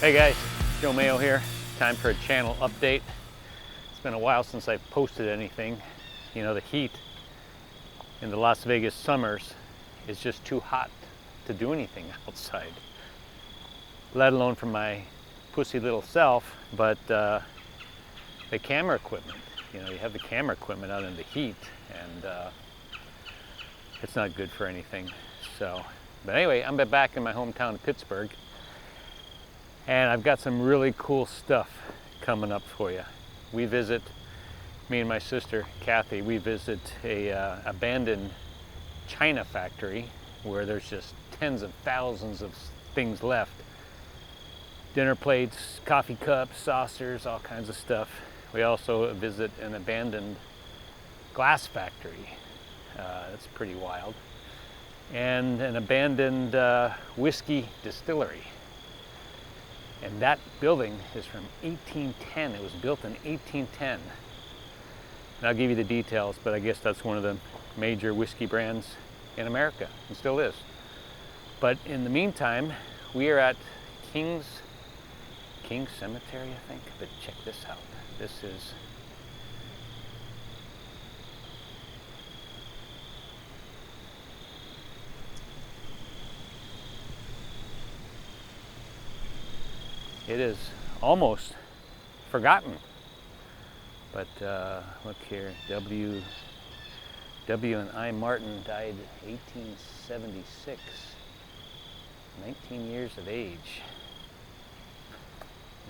Hey guys, Joe Mayo here. Time for a channel update. It's been a while since I posted anything. You know, the heat in the Las Vegas summers is just too hot to do anything outside, let alone for my pussy little self. But the camera equipment, you know, you have the camera equipment out in the heat, and it's not good for anything. So, but anyway, I'm back in my hometown of Pittsburgh, and I've got some really cool stuff coming up for you. Me and my sister Kathy, we visit a abandoned china factory where there's just tens of thousands of things left. Dinner plates, coffee cups, saucers, all kinds of stuff. We also visit an abandoned glass factory. That's pretty wild. And an abandoned whiskey distillery. And that building is from 1810. It was built in 1810. And I'll give you the details, but I guess that's one of the major whiskey brands in America, and still is. But in the meantime, we are at King's Cemetery, I think. But check this out. This is it is almost forgotten. But look here, W and I Martin died 1876, 19 years of age.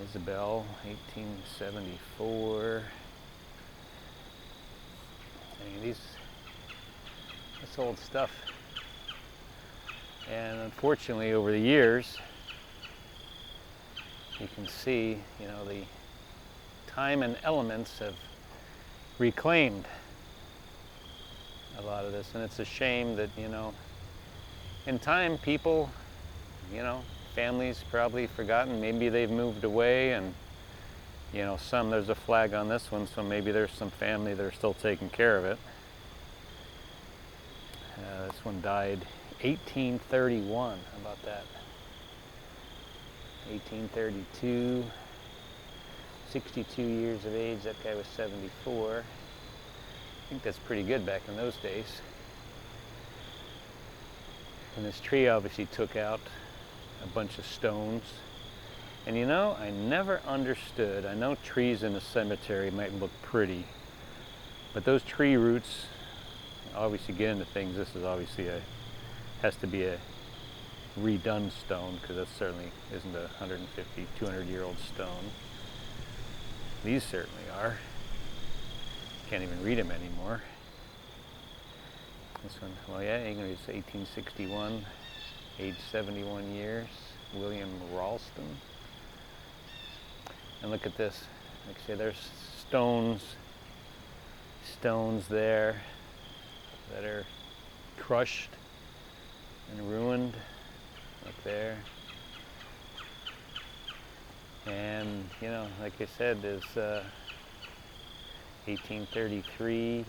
Isabel, 1874. I mean, that's old stuff. And unfortunately, over the years, you can see, you know, the time and elements have reclaimed a lot of this, and it's a shame that, you know, in time people, you know, families probably forgotten, maybe they've moved away, and you know, there's a flag on this one, so maybe there's some family that are still taking care of it. This one died 1831. How about that? 1832. 62 years of age. That guy was 74. I think that's pretty good back in those days. And this tree obviously took out a bunch of stones. And you know, I never understood. I know trees in a cemetery might look pretty, but those tree roots obviously get into things. This is obviously has to be a redone stone, because that certainly isn't a 150, 200-year-old stone. These certainly are. Can't even read them anymore. This one, well, yeah, it's 1861, age 71 years, William Ralston. And look at this. Like I say, there's stones there that are crushed and ruined. Up there. And you know, like I said, there's 1833.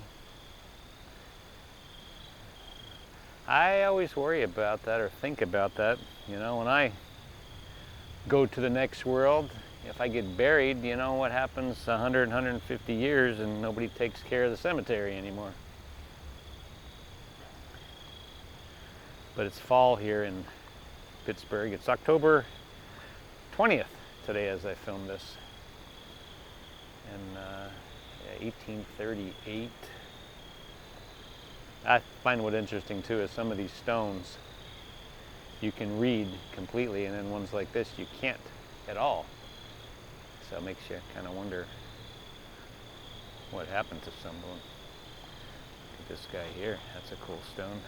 I always worry about that, or think about that. You know, when I go to the next world, if I get buried, you know what happens 100, 150 years and nobody takes care of the cemetery anymore. But it's fall here in Pittsburgh. It's October 20th today as I film this. And 1838. I find what interesting too is some of these stones you can read completely, and then ones like this you can't at all. So it makes you kind of wonder what happened to some of them. Look at this guy here. That's a cool stone.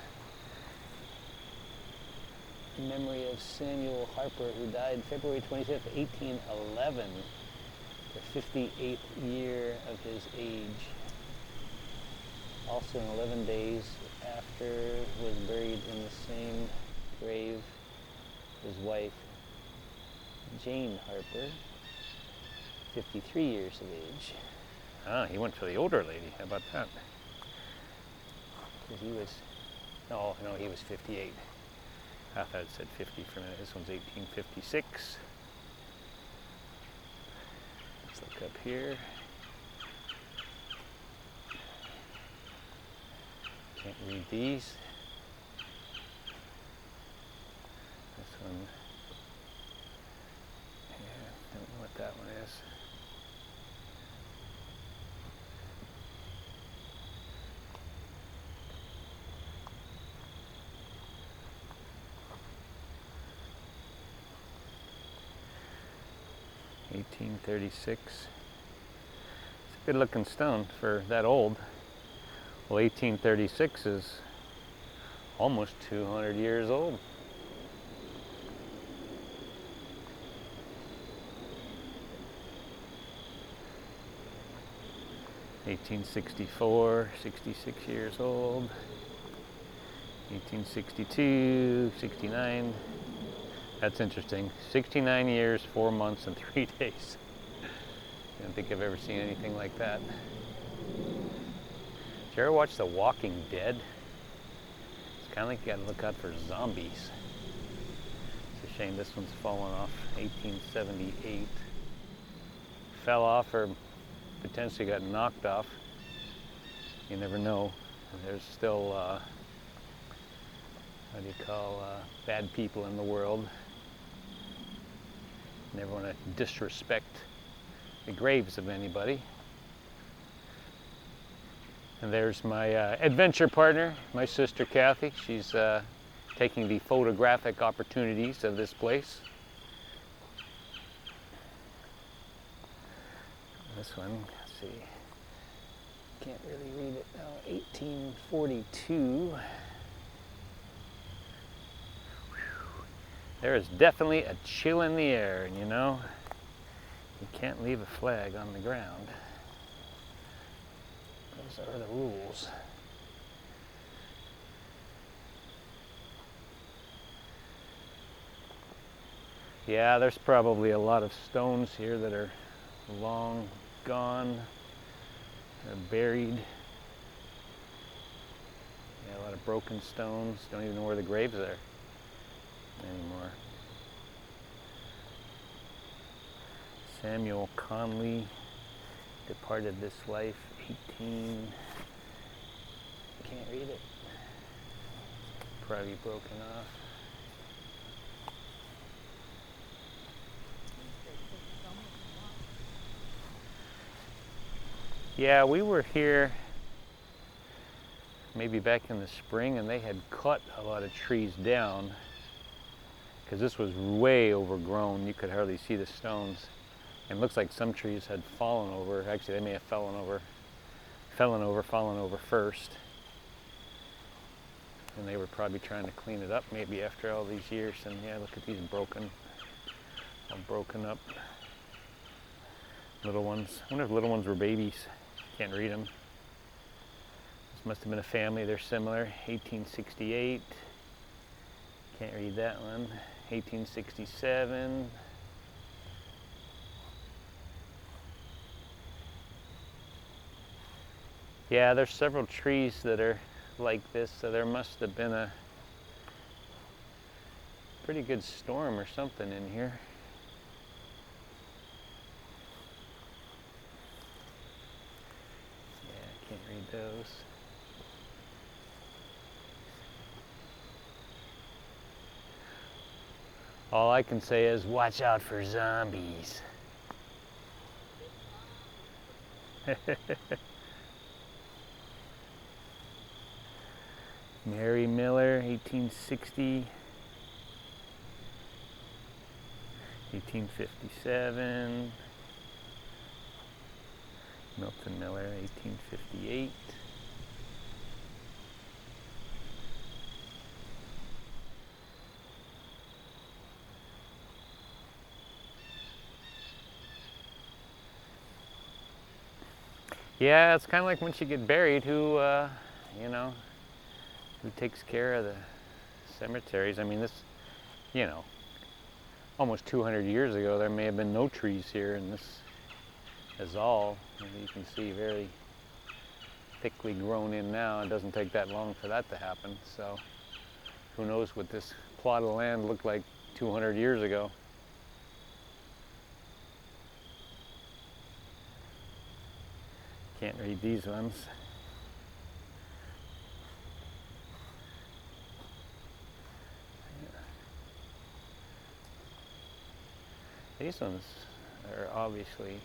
In memory of Samuel Harper, who died February 25th, 1811, the 58th year of his age. Also in 11 days after, was buried in the same grave his wife, Jane Harper, 53 years of age. Ah, he went for the older lady. How about that? Because he was, no, he was 58. I thought it said 50 for a minute. This one's 1856. Let's look up here. Can't read these. This one, yeah, don't know what that one is. $1836. It's a good looking stone for that old. Well, 1836 is almost 200 years old. $1864, 66 years old. 1862, 69. That's interesting. 69 years, 4 months, and 3 days. I don't think I've ever seen anything like that. Did you ever watch The Walking Dead? It's kind of like you gotta look out for zombies. It's a shame this one's fallen off. 1878. Fell off or potentially got knocked off. You never know. There's still, what do you call, bad people in the world. Never want to disrespect the graves of anybody. And there's my adventure partner, my sister Kathy. She's taking the photographic opportunities of this place. This one, let's see, can't really read it now. 1842. There is definitely a chill in the air, and you know, you can't leave a flag on the ground. Those are the rules. Yeah, there's probably a lot of stones here that are long gone, they're buried. Yeah, a lot of broken stones. Don't even know where the graves are anymore. Samuel Conley departed this life 18, can't read it, probably broken off. Yeah, we were here maybe back in the spring, and they had cut a lot of trees down because this was way overgrown. You could hardly see the stones. And it looks like some trees had fallen over. Actually, they may have fallen over first. And they were probably trying to clean it up maybe after all these years. And yeah, look at these all broken up little ones. I wonder if little ones were babies. Can't read them. This must have been a family. They're similar. 1868. Can't read that one. 1867. Yeah, there's several trees that are like this, so there must have been a pretty good storm or something in here. Yeah, can't read those. All I can say is watch out for zombies. Mary Miller, 1860, 1857, Milton Miller, 1858. Yeah, it's kind of like once you get buried, who, you know, who takes care of the cemeteries. I mean, this, you know, almost 200 years ago, there may have been no trees here, and this is all, you can see, very thickly grown in now. It doesn't take that long for that to happen, so who knows what this plot of land looked like 200 years ago. Can't read these ones. These ones are obviously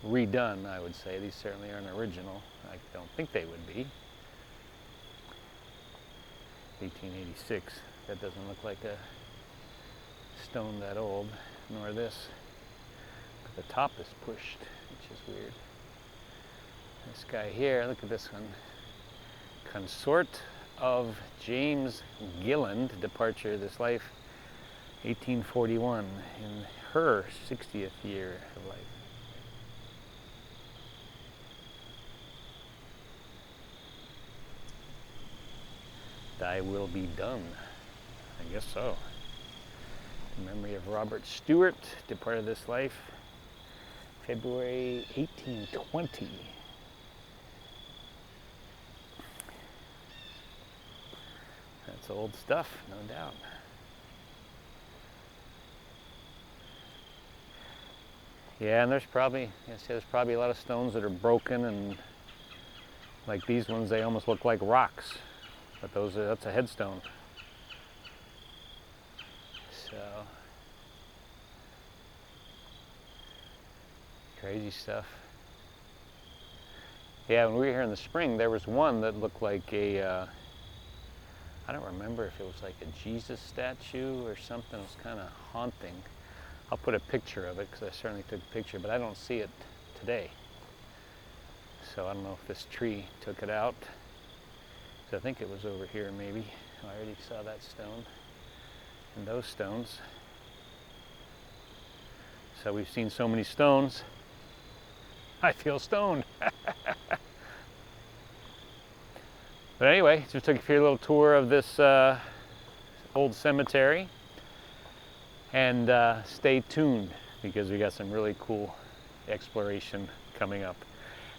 redone, I would say. These certainly aren't original. I don't think they would be. 1886. That doesn't look like a stone that old, nor this. But the top is pushed, which is weird. This guy here, look at this one. Consort of James Gilland, departure of this life, 1841, in her 60th year of life. Thy will be done. I guess so. In memory of Robert Stewart, departed this life, February 1820. That's old stuff, no doubt. Yeah, and there's probably a lot of stones that are broken, and like these ones, they almost look like rocks. But that's a headstone. So, crazy stuff. Yeah, when we were here in the spring, there was one that looked like a, I don't remember if it was like a Jesus statue or something. It was kind of haunting. I'll put a picture of it because I certainly took a picture, but I don't see it today. So I don't know if this tree took it out. I think it was over here maybe. Oh, I already saw that stone and those stones. So we've seen so many stones, I feel stoned. But anyway, just took you a little tour of this old cemetery, and stay tuned because we got some really cool exploration coming up.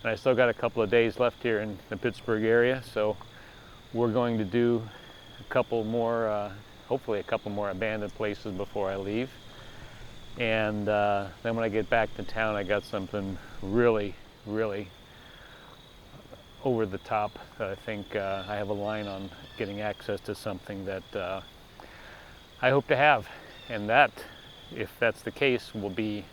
And I still got a couple of days left here in the Pittsburgh area, so we're going to do a couple more, hopefully a couple more abandoned places before I leave. And then when I get back to town, I got something really, really over the top. I think I have a line on getting access to something that I hope to have. And that, if that's the case, will be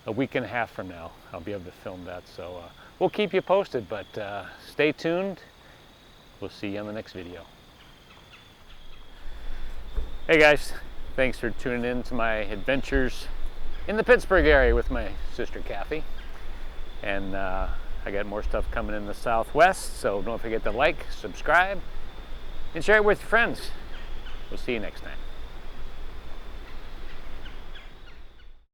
a week and a half from now. I'll be able to film that. So we'll keep you posted, but stay tuned. We'll see you on the next video. Hey guys, thanks for tuning in to my adventures in the Pittsburgh area with my sister Kathy. And I got more stuff coming in the Southwest, so don't forget to like, subscribe, and share it with your friends. We'll see you next time.